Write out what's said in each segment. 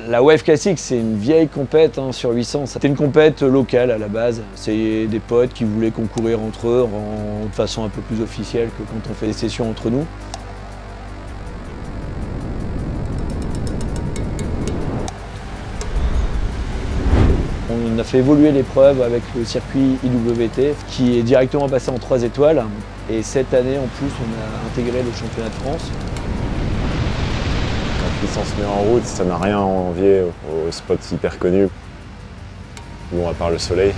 La WEF Classic, c'est une vieille compète sur 800. C'était une compète locale à la base. C'est des potes qui voulaient concourir entre eux de façon un peu plus officielle que quand on fait des sessions entre nous. On a fait évoluer l'épreuve avec le circuit IWT qui est directement passé en 3 étoiles. Et cette année, en plus, on a intégré le championnat de France. Quand 800 se met en route, ça n'a rien à envier aux spots hyper connus. Bon, à part le soleil.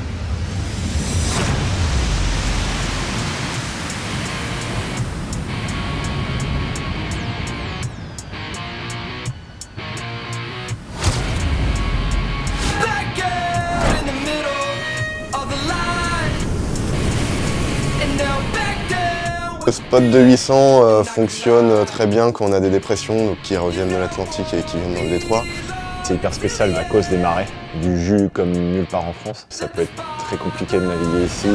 Le spot de 800 fonctionne très bien quand on a des dépressions donc qui reviennent de l'Atlantique et qui viennent dans le détroit. C'est hyper spécial à cause des marées, du jus comme nulle part en France. Ça peut être très compliqué de naviguer ici.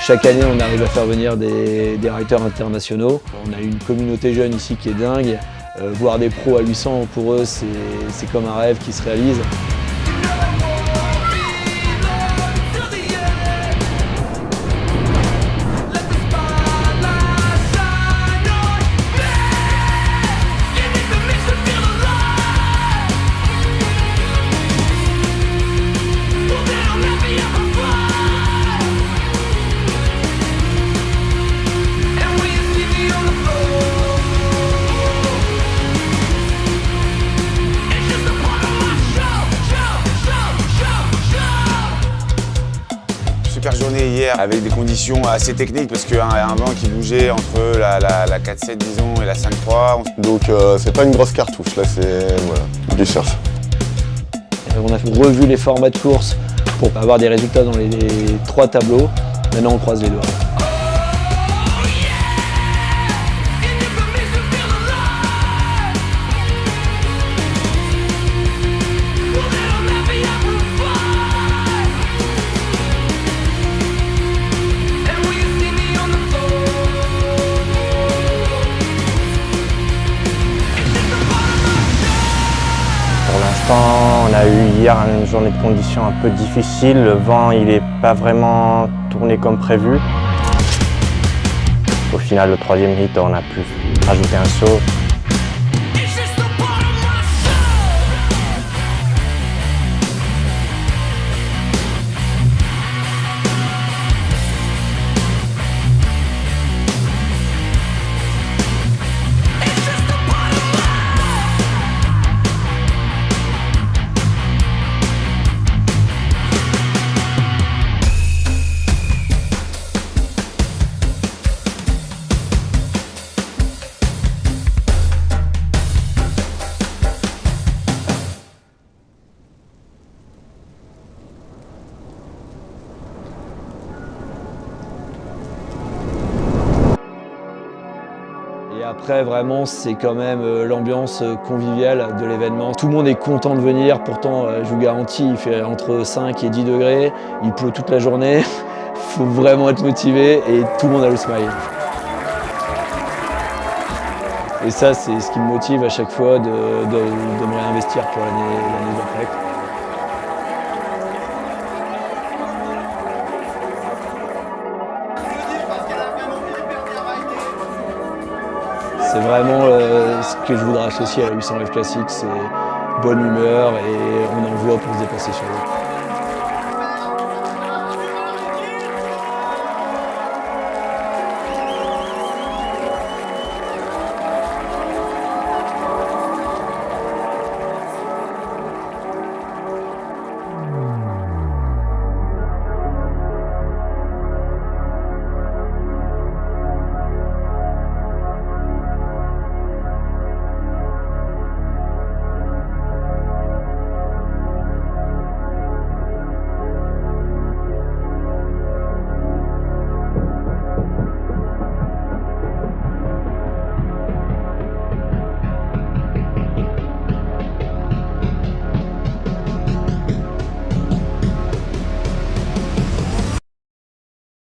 Chaque année, on arrive à faire venir des writers internationaux. On a une communauté jeune ici qui est dingue. Voir des pros à 800, pour eux, c'est comme un rêve qui se réalise. Super journée hier avec des conditions assez techniques parce qu'il y a un vent qui bougeait entre la 4-7 disons et la 5-3. Donc c'est pas une grosse cartouche, là c'est voilà, du surf. On a revu les formats de course pour avoir des résultats dans les 3 tableaux. Maintenant on croise les doigts. On a eu hier une journée de conditions un peu difficile. Le vent, il n'est pas vraiment tourné comme prévu. Au final, le 3e hit, on a pu rajouter un saut. Et après, vraiment, c'est quand même l'ambiance conviviale de l'événement. Tout le monde est content de venir, pourtant, je vous garantis, il fait entre 5 et 10 degrés, il pleut toute la journée, il faut vraiment être motivé et tout le monde a le smile. Et ça, c'est ce qui me motive à chaque fois de me réinvestir pour l'année d'après. C'est vraiment ce que je voudrais associer à la 800 WEF Classic, c'est bonne humeur et on en voit pour se dépasser sur l'eau.